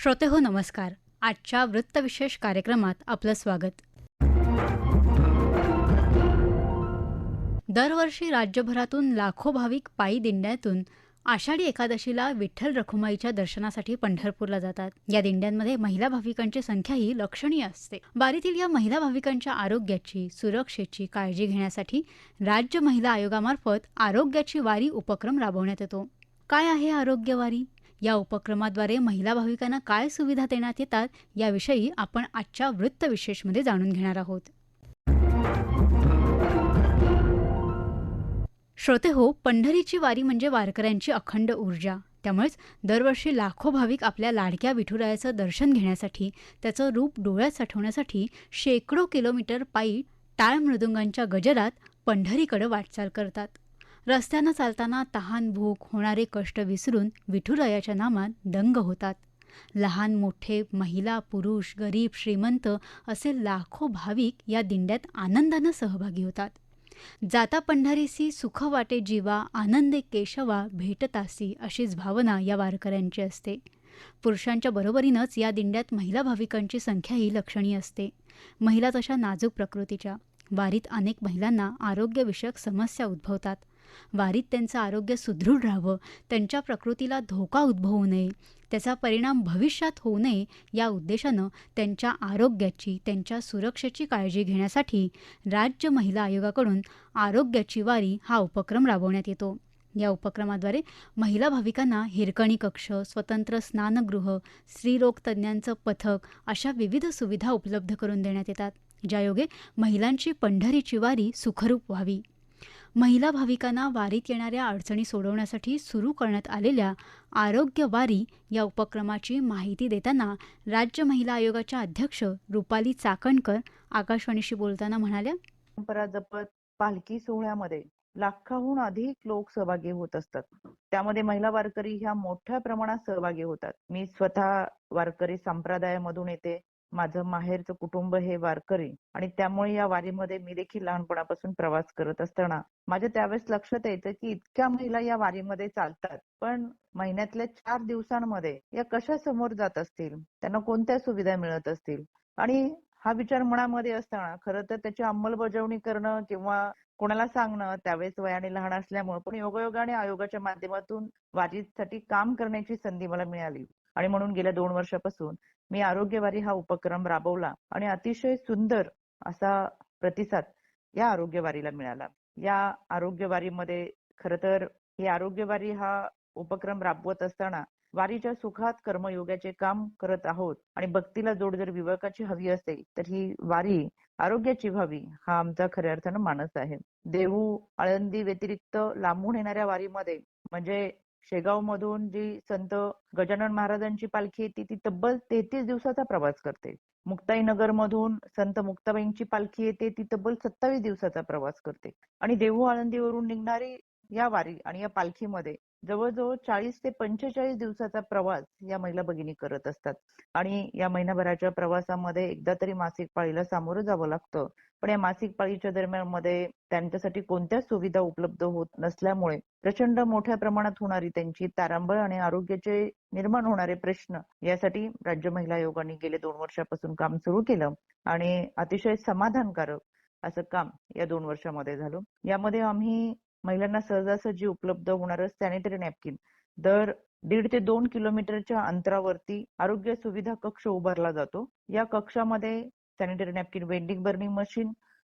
श्रोते हो नमस्कार. आजच्या वृत्तविशेष कार्यक्रमात आपलं स्वागत. दरवर्षी राज्यभरातून लाखो भाविक पायी दिंड्यातून आषाढी एकादशीला विठ्ठल रखुमाईच्या दर्शनासाठी पंढरपूरला जातात. या दिंड्यांमध्ये महिला भाविकांची संख्याही लक्षणीय असते. वारीतील या महिला भाविकांच्या आरोग्याची, सुरक्षेची काळजी घेण्यासाठी राज्य महिला आयोगामार्फत आरोग्याची वारी उपक्रम राबवण्यात येतो. काय आहे आरोग्य वारी? या उपक्रमाद्वारे महिला भाविकांना काय सुविधा देण्यात येतात याविषयी आपण आजच्या वृत्तविशेषमध्ये जाणून घेणार आहोत. श्रोते हो, पंढरीची वारी म्हणजे वारकऱ्यांची अखंड ऊर्जा. त्यामुळेच दरवर्षी लाखो भाविक आपल्या लाडक्या विठुरायाचं दर्शन घेण्यासाठी, त्याचं रूप डोळ्यात साठवण्यासाठी शेकडो किलोमीटर पायी टाळ मृदुंगांच्या गजरात पंढरीकडे वाटचाल करतात. रस्त्यानं चालताना तहान भूक होणारे कष्ट विसरून विठुरायाच्या नामात दंग होतात. लहान मोठे, महिला पुरुष, गरीब श्रीमंत असे लाखो भाविक या दिंड्यात आनंदानं सहभागी होतात. जाता पंढरीसी सुख वाटे जीवा, आनंदे केशवा भेटतासी अशीच भावना या वारकऱ्यांची असते. पुरुषांच्या बरोबरीनंच या दिंड्यात महिला भाविकांची संख्याही लक्षणीय असते. महिला तशा नाजूक प्रकृतीच्या. वारीत अनेक महिलांना आरोग्यविषयक समस्या उद्भवतात. वारीत त्यांचं आरोग्य सुदृढ राहावं, त्यांच्या प्रकृतीला धोका उद्भवू नये, त्याचा परिणाम भविष्यात होऊ नये या उद्देशानं त्यांच्या आरोग्याची, त्यांच्या सुरक्षेची काळजी घेण्यासाठी राज्य महिला आयोगाकडून आरोग्याची वारी हा उपक्रम राबवण्यात येतो. या उपक्रमाद्वारे महिला भाविकांना हिरकणी कक्ष, स्वतंत्र स्नानगृह, स्त्रीरोग तज्ज्ञांचं पथक अशा विविध सुविधा उपलब्ध करून देण्यात येतात, ज्यायोगे महिलांची पंढरीची वारी सुखरूप व्हावी. महिला भाविकांना वारीत येणाऱ्या अडचणी सोडवण्यासाठी सुरू करण्यात आलेल्या आरोग्य वारी या उपक्रमाची माहिती देताना राज्य महिला आयोगाच्या अध्यक्ष रुपाली चाकणकर आकाशवाणीशी बोलताना म्हणाल्या, परंपरा जपत पालखी सोहळ्यामध्ये लाखाहून अधिक लोक सहभागी होत असतात. त्यामध्ये महिला वारकरी ह्या मोठ्या प्रमाणात सहभागी होतात. मी स्वतः वारकरी संप्रदायामधून येते. माझं माहेरचं कुटुंब हे वारकरी आणि त्यामुळे या वारीमध्ये मी देखील लहानपणापासून प्रवास करत असताना माझ्या त्यावेळेस लक्षात यायचं की इतक्या महिला या वारीमध्ये चालतात, पण महिन्यातल्या 4 दिवसांमध्ये या कशा समोर जात असतील, त्यांना कोणत्या सुविधा मिळत असतील. आणि हा विचार मनामध्ये असताना खरं तर त्याची अंमलबजावणी करणं किंवा कोणाला सांगणं त्यावेळेस वयाने लहान असल्यामुळे, पण योगायोगाने आयोगाच्या माध्यमातून वारीसाठी काम करण्याची संधी मला मिळाली आणि म्हणून गेल्या 2 वर्षापासून मी आरोग्य वारी हा उपक्रम राबवला आणि अतिशय सुंदर असा प्रतिसाद या आरोग्य वारीला मिळाला. या आरोग्य वारीमध्ये खरं तर ही आरोग्य वारी हा उपक्रम राबवत असताना वारीच्या सुखात कर्मयोगाचे काम करत आहोत आणि भक्तीला जोड जर विवेकाची हवी असेल तर ही वारी आरोग्याची व्हावी हा आमचा खऱ्या अर्थानं मानस आहे. देहू, आळंदी व्यतिरिक्त लांबून येणाऱ्या वारीमध्ये म्हणजे शेगाव मधून जी संत गजानन महाराजांची पालखी येते ती तब्बल 33 दिवसाचा प्रवास करते. मुक्ताईनगर मधून संत मुक्ताबाईंची पालखी येते ती तब्बल 27 दिवसाचा प्रवास करते आणि देहू आळंदीवरून निघणारी या वारी आणि या पालखीमध्ये जवळजवळ 40 ते 45 दिवसाचा प्रवास या महिला भगिनी करत असतात आणि या महिनाभराच्या प्रवासामध्ये एकदा तरी मासिक पाळीला सामोरं जावं लागतं. पण या मासिक पाळीच्या दरम्यान मध्ये त्यांच्यासाठी कोणत्याच सुविधा उपलब्ध होत नसल्यामुळे प्रचंड मोठ्या प्रमाणात होणारी त्यांची तारांबळ आणि आरोग्याचे निर्माण होणारे प्रश्न यासाठी राज्य महिला आयोगाने गेले 2 वर्षापासून काम सुरू केलं आणि अतिशय समाधानकारक असं काम या 2 वर्षामध्ये झालं. यामध्ये आम्ही महिलांना सहजासहजी उपलब्ध होणारं सॅनिटरी नॅपकिन दर 1.5 ते 2 किलोमीटरच्या अंतरावरती आरोग्य सुविधा कक्ष उभारला जातो. या कक्षामध्ये sanitary napkin vending burning machine,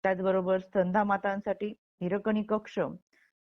त्याचबरोबर स्तनदा मातांसाठी हिरकणी कक्ष,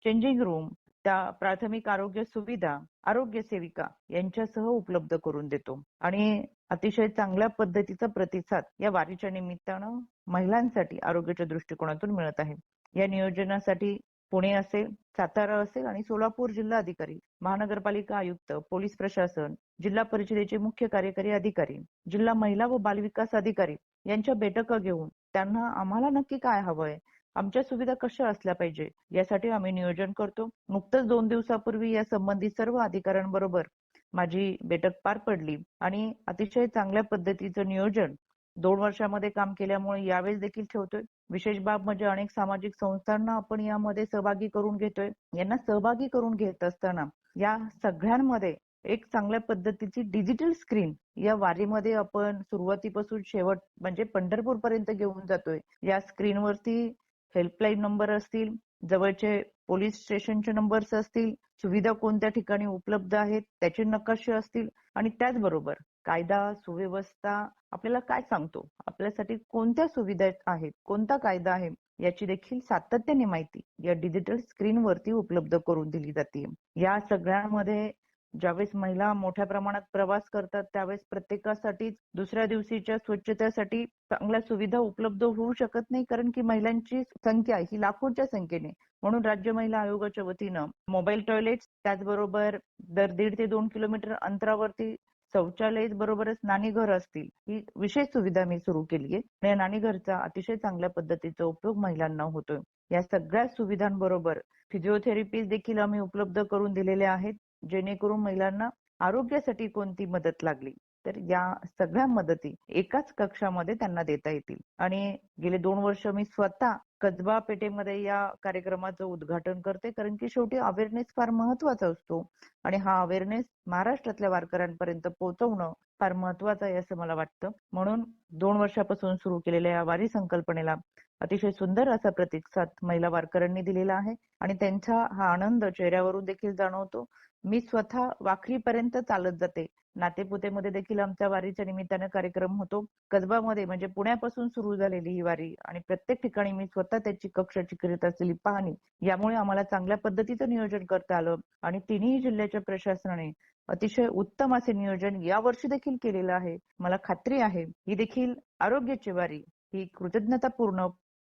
चेंजिंग रूम, त्या प्राथमिक आरोग्य सुविधा, आरोग्य सेविका यांच्यासह उपलब्ध करून देतो आणि अतिशय चांगल्या पद्धतीचा प्रतिसाद या वारीच्या निमित्तानं महिलांसाठी आरोग्याच्या दृष्टिकोनातून मिळत आहे. या नियोजनासाठी पुणे असेल, सातारा असेल आणि सोलापूर जिल्हाधिकारी, महानगरपालिका आयुक्त, पोलीस प्रशासन, जिल्हा परिषदेचे मुख्य कार्यकारी अधिकारी, जिल्हा महिला व बालविकास अधिकारी यांच्या बैठका घेऊन त्यांना आम्हाला नक्की काय हवंय, आमच्या सुविधा कशा असल्या पाहिजे यासाठी आम्ही नियोजन करतो. नुकतंच 2 दिवसापूर्वी या संबंधित सर्व अधिकाऱ्यांबरोबर माझी बैठक पार पडली आणि अतिशय चांगल्या पद्धतीचं नियोजन 2 वर्षामध्ये काम केल्यामुळे यावेळेस देखील ठेवतोय. विशेष बाब म्हणजे अनेक सामाजिक संस्थांना आपण यामध्ये सहभागी करून घेतोय. यांना सहभागी करून घेत असताना या सगळ्यांमध्ये एक चांगल्या पद्धतीची डिजिटल स्क्रीन या वारीमध्ये आपण सुरुवातीपासून शेवट म्हणजे पंढरपूर पर्यंत घेऊन जातोय. या स्क्रीनवरती हेल्पलाईन नंबर असतील, जवळचे पोलीस स्टेशनचे नंबर्स असतील, सुविधा कोणत्या ठिकाणी उपलब्ध आहेत त्याचे नकाशे असतील आणि त्याचबरोबर कायदा सुव्यवस्था आपल्याला काय सांगतो, आपल्यासाठी कोणत्या सुविधा आहेत, कोणता कायदा आहे याची देखील सातत्याने माहिती या डिजिटल स्क्रीनवरती उपलब्ध करून दिली जाते. या सगळ्यामध्ये ज्यावेळेस महिला मोठ्या प्रमाणात प्रवास करतात त्यावेळेस प्रत्येकासाठीच दुसऱ्या दिवशीच्या स्वच्छतेसाठी चांगल्या सुविधा उपलब्ध होऊ शकत नाही, कारण की महिलांची संख्या ही लाखोंच्या संख्येने. म्हणून राज्य महिला आयोगाच्या वतीनं मोबाईल टॉयलेट्स, त्याचबरोबर दर 1.5 ते 2 किलोमीटर अंतरावरती शौचालय बरोबरच नाणीघर असतील, ही विशेष सुविधा मी सुरू केली आहे. या नाणीघरचा अतिशय चांगल्या पद्धतीचा उपयोग महिलांना होतोय. या सगळ्या सुविधांबरोबर फिजिओथेरपी देखील आम्ही उपलब्ध करून दिलेल्या आहेत, जेणेकरून महिलांना आरोग्यासाठी कोणती मदत लागली तर या सगळ्या मदती एकाच कक्षामध्ये त्यांना देता येतील. आणि गेले 2 वर्ष मी स्वतः कसबा पेठेमध्ये या कार्यक्रमाचं उद्घाटन करते, कारण की शेवटी अवेअरनेस फार महत्वाचा असतो आणि हा अवेअरनेस महाराष्ट्रातल्या वारकऱ्यांपर्यंत पोहोचवणं फार महत्वाचं आहे असं मला वाटतं. म्हणून 2 वर्षापासून सुरू केलेल्या या वारी संकल्पनेला अतिशय सुंदर असा प्रतिसाद महिला वारकऱ्यांनी दिलेला आहे आणि त्यांचा हा आनंद चेहऱ्यावरून देखील जाणवतो. मी स्वतः वाखरीपर्यंत चालत जाते. नातेपुतेमध्ये देखील आमच्या वारीच्या निमित्तानं कार्यक्रम होतो. कसबामध्ये म्हणजे पुण्यापासून सुरू झालेली ही वारी आणि प्रत्येक ठिकाणी मी स्वतः त्याची कक्षाची करीत असलेली पाहणी, यामुळे आम्हाला चांगल्या पद्धतीचं नियोजन करता आलं आणि तिन्ही जिल्ह्याच्या प्रशासनाने अतिशय उत्तम असे नियोजन यावर्षी देखील केलेलं आहे. मला खात्री आहे ही देखील आरोग्याची वारी ही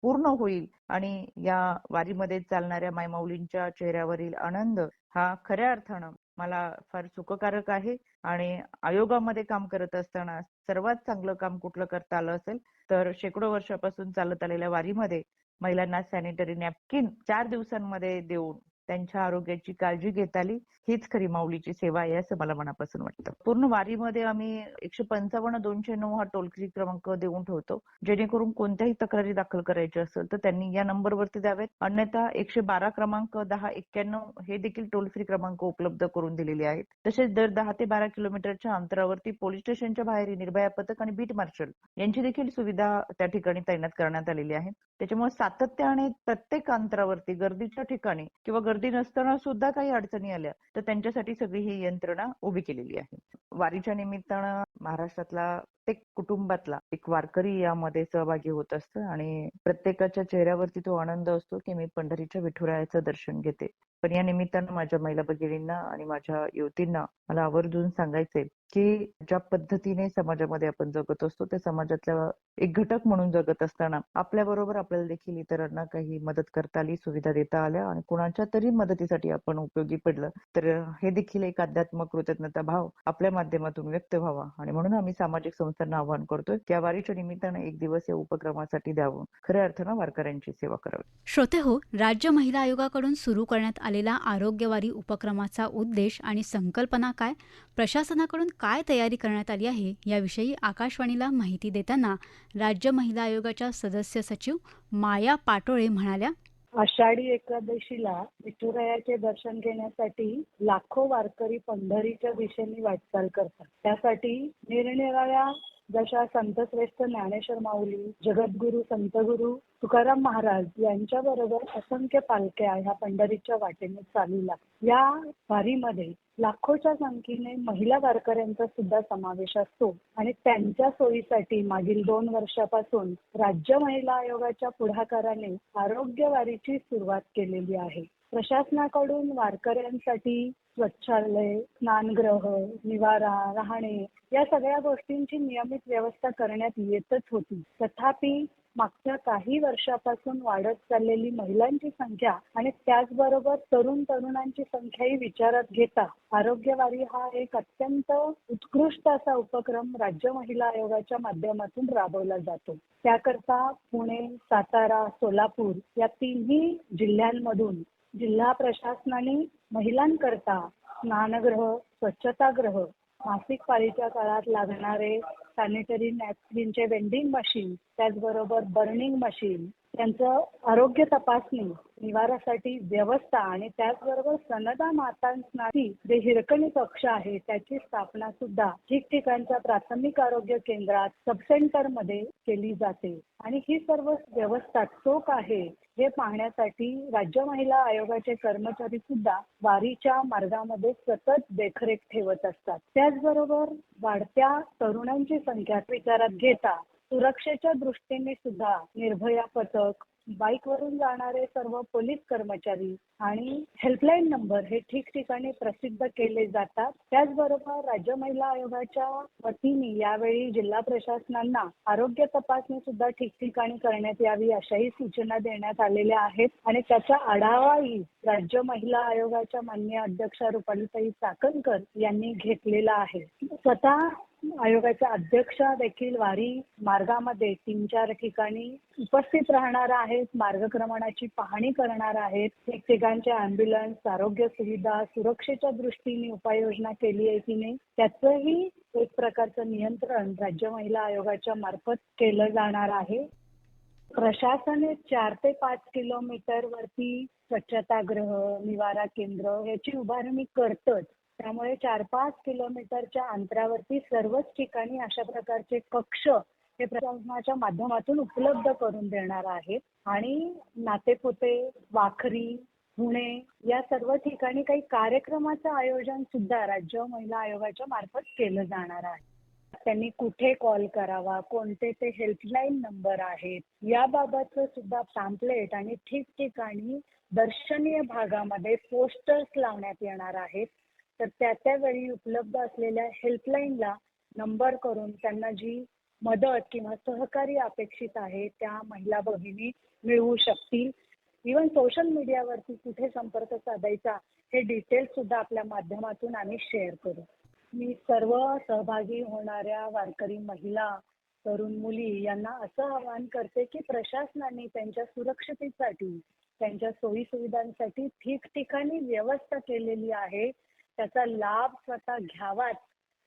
पूर्ण होईल आणि या वारीमध्ये चालणाऱ्या मायमाऊलींच्या चेहऱ्यावरील आनंद हा खऱ्या अर्थानं मला फार सुखकारक आहे. आणि आयोगामध्ये काम करत असताना सर्वात चांगलं काम कुठलं करता आलं असेल तर शेकडो वर्षापासून चालत आलेल्या वारीमध्ये महिलांना सॅनिटरी नॅपकिन 4 दिवसांमध्ये देऊन त्यांच्या आरोग्याची काळजी घेत आली. हीच खरी माऊलीची सेवा आहे असं मला मनापासून वाटतं. पूर्ण वारीमध्ये आम्ही 155-209 हा टोल फ्री क्रमांक देऊन ठेवतो, जेणेकरून कोणत्याही तक्रारी दाखल करायची असेल तर त्यांनी या नंबरवरती द्यावेत. अन्यथा 112 क्रमांक 1091 हे देखील टोल फ्री क्रमांक उपलब्ध करून दिलेले आहेत. तसेच दर 10 ते 12 किलोमीटरच्या अंतरावरती पोलीस स्टेशनच्या बाहेर निर्भया पथक आणि बीट मार्शल यांची देखील सुविधा त्या ठिकाणी तैनात करण्यात आलेली आहे. त्याच्यामुळे सातत्याने प्रत्येक अंतरावरती गर्दीच्या ठिकाणी किंवा गर्दी नसताना सुद्धा काही अडचणी आल्या तर त्यांच्यासाठी सगळी ही यंत्रणा उभी केलेली आहे. वारीच्या निमित्तानं महाराष्ट्रातला प्रत्येक कुटुंबातला एक वारकरी यामध्ये सहभागी होत असतं आणि प्रत्येकाच्या चेहऱ्यावरती तो आनंद असतो की मी पंढरीच्या विठुरायाचं दर्शन घेते. पण या निमित्तानं माझ्या महिला भगिनींना आणि माझ्या युवतींना मला आवर्जून सांगायचंय की ज्या पद्धतीने समाजामध्ये आपण जगत असतो त्या समाजातल्या एक घटक म्हणून जगत असताना आपल्याबरोबर आपल्याला देखील इतरांना काही मदत करता आली, सुविधा देता आल्या आणि कुणाच्या तरी मदतीसाठी आपण उपयोगी पडलं तर हे देखील एक आध्यात्मिक कृतज्ञता भाव आपल्या माध्यमातून व्यक्त व्हावा आणि म्हणून आम्ही सामाजिक संस्थांना आवाहन करतोय की या वारीच्या निमित्तानं एक दिवस या उपक्रमासाठी द्यावं, खऱ्या अर्थानं वारकऱ्यांची सेवा करावी. श्रोते हो, राज्य महिला आयोगाकडून सुरू करण्यात आलेला आरोग्यवारी उपक्रमाचा उद्देश आणि संकल्पना काय, प्रशासनाकडून काय तयारी करण्यात आली आहे याविषयी आकाशवाणीला माहिती देताना राज्य महिला आयोगाच्या सदस्य सचिव माया पाटोळे म्हणाल्या, आषाढी एकादशीला विठुरायाचे दर्शन घेण्यासाठी लाखो वारकरी पंढरीच्या दिशेने वाटचाल करतात. त्यासाठी निरनिराळ्या जशा संतश्रेष्ठ ज्ञानेश्वर माऊली, जगद्गुरू संतगुरू तुकाराम महाराज यांच्या बरोबर असंख्य पालख्या ह्या पंढरीच्या वाटेने चालू लागतात. या वारीमध्ये लाखोच्या संख्येने महिला वारकऱ्यांचा सुद्धा समावेश असतो आणि त्यांच्या सोयीसाठी मागील 2 वर्षापासून राज्य महिला आयोगाच्या पुढाकाराने आरोग्य वारीची सुरुवात केलेली आहे. प्रशासनाकडून वारकऱ्यांसाठी स्वच्छालय, स्नानगृह, निवारा, राहणे या सगळ्या गोष्टींची नियमित व्यवस्था करण्यात येतच होती. तथापि मागच्या काही वर्षापासून वाढत चाललेली महिलांची संख्या आणि त्याचबरोबर तरुणांची संख्याही विचारात घेता आरोग्यवारी हा एक अत्यंत उत्कृष्ट असा उपक्रम राज्य महिला आयोगाच्या माध्यमातून राबवला जातो. त्याकरता पुणे, सातारा, सोलापूर या तिन्ही जिल्ह्यांमधून जिल्हा प्रशासनाने महिलांकरता स्नानगृह, स्वच्छतागृह, मासिक पाळीच्या काळात लागणारे सॅनिटरी नॅपकिनचे वेंडिंग मशीन, त्याचबरोबर बर्निंग मशीन, त्यांचं आरोग्य तपासणी, निवारासाठी व्यवस्था आणि त्याचबरोबर स्तनदा मातांसाठी जे हिरकणी कक्ष आहे त्याची स्थापना सुद्धा ठिकठिकाणच्या प्राथमिक आरोग्य केंद्रात, सब सेंटर मध्ये केली जाते. आणि ही सर्व व्यवस्था चोख आहे हे पाहण्यासाठी राज्य महिला आयोगाचे कर्मचारी सुद्धा वारीच्या मार्गामध्ये सतत देखरेख ठेवत असतात. त्याचबरोबर वाढत्या तरुणांची संख्या विचारात घेता सुरक्षेच्या दृष्टीने सुद्धा निर्भया पथक, बाईकवरून जाणारे सर्व पोलीस कर्मचारी आणि हेल्पलाईन नंबर हे ठिकठिकाणी प्रसिद्ध केले जातात. त्याचबरोबर राज्य महिला आयोगाच्या वतीने यावेळी जिल्हा प्रशासनांना आरोग्य तपासणी सुद्धा ठिकठिकाणी करण्यात यावी अशाही सूचना देण्यात आलेल्या आहेत आणि त्याचा आढावाही राज्य महिला आयोगाच्या माननीय अध्यक्षा रुपालीताई चाकणकर यांनी घेतलेला आहे. स्वतः आयोगाच्या अध्यक्षा देखील वारी मार्गामध्ये 3-4 ठिकाणी उपस्थित राहणार आहेत, मार्गक्रमणाची पाहणी करणार आहेत. ठिकठिकाणच्या अँब्युलन्स, आरोग्य सुविधा, सुरक्षेच्या दृष्टीने उपाययोजना केली आहे की नाही त्याचंही एक प्रकारचं नियंत्रण राज्य महिला आयोगाच्या मार्फत केलं जाणार आहे. प्रशासन 4 ते 5 किलोमीटर वरती स्वच्छतागृह, निवारा केंद्र याची उभारणी करतच. त्यामुळे 4-5 किलोमीटरच्या अंतरावरती सर्वच ठिकाणी अशा प्रकारचे कक्ष हे प्रशासनाच्या माध्यमातून उपलब्ध करून देणार आहेत. आणि नातेपुते, वाखरी, पुणे या सर्व ठिकाणी काही कार्यक्रमाचं आयोजन सुद्धा राज्य महिला आयोगाच्या मार्फत केलं जाणार आहे. त्यांनी कुठे कॉल करावा, कोणते ते हेल्पलाईन नंबर आहेत याबाबतचं सुद्धा पॅम्पलेट आणि ठिकठिकाणी दर्शनीय भागामध्ये पोस्टर्स लावण्यात येणार आहेत. तर त्या वेळी उपलब्ध असलेल्या हेल्पलाईनला नंबर करून त्यांना जी मदत किंवा सहकार्य अपेक्षित आहे त्या महिला भगिनी मिळवू शकतील. इव्हन सोशल मीडियावरती कुठे संपर्क साधायचा हे डिटेल्स सुद्धा आपल्या माध्यमातून आम्ही शेअर करू. मी सर्व सहभागी होणाऱ्या वारकरी महिला, तरुण मुली यांना असं आवाहन करते की प्रशासनाने त्यांच्या सुरक्षतेसाठी, त्यांच्या सोयी सुविधांसाठी ठिकठिकाणी व्यवस्था केलेली आहे. त्याचा लाभ स्वतः घ्यावाच.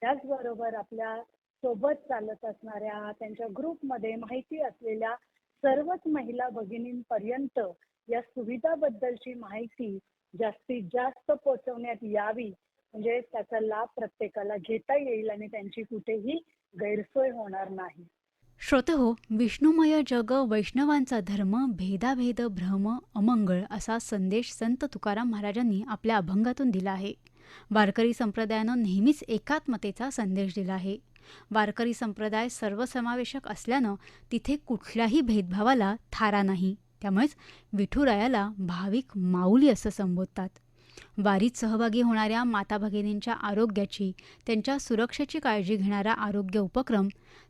त्याचबरोबर आपल्या सोबत चालत असणाऱ्या त्यांच्या ग्रुपमध्ये माहिती असलेल्या सर्वच महिला भगिनींपर्यंत या सुविधाबद्दलची माहिती जास्तीत जास्त पोहोचवण्यात यावी. म्हणजे त्याचा लाभ प्रत्येकाला घेता येईल आणि त्यांची कुठेही गैरसोय होणार नाही. श्रोतेहो, विष्णुमय जग वैष्णवांचा धर्म, भेदाभेद भ्रम अमंगळ असा संदेश संत तुकाराम महाराजांनी आपल्या अभंगातून दिला आहे. वारकरी संप्रदायानं नेहमीच एकात्मतेचा संदेश दिला आहे. वारकरी संप्रदाय सर्वसमावेशक असल्यानं तिथे कुठल्याही भेदभावाला थारा नाही. त्यामुळेच विठुरायाला भाविक माऊली असं संबोधतात. वारीत सहभागी होणाऱ्या माता भगिनींच्या आरोग्याची, त्यांच्या सुरक्षेची काळजी घेणारा आरोग्य उपक्रम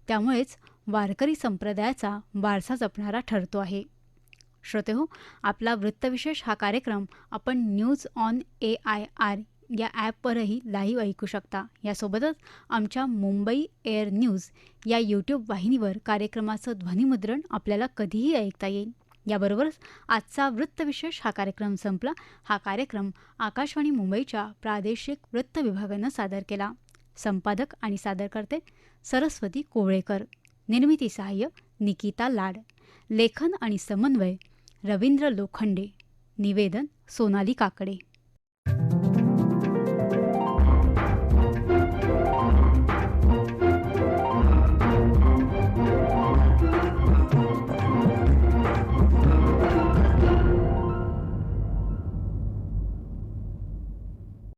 त्यामुळेच वारकरी संप्रदायाचा वारसा जपणारा ठरतो आहे. श्रोतेहो, आपला वृत्तविशेष हा कार्यक्रम आपण न्यूज ऑन AIR या ॲपवरही लाईव्ह ऐकू शकता. यासोबतच आमच्या मुंबई एअर न्यूज या यूट्यूब वाहिनीवर कार्यक्रमाचं ध्वनिमुद्रण आपल्याला कधीही ऐकता येईल. याबरोबरच आजचा वृत्तविशेष हा कार्यक्रम संपला. हा कार्यक्रम आकाशवाणी मुंबईच्या प्रादेशिक वृत्त विभागानं सादर केला. संपादक आणि सादरकर्ते सरस्वती कोवळेकर. निर्मिती सहाय्य निकिता लाड. लेखन आणि समन्वय रवींद्र लोखंडे. निवेदन सोनाली काकडे.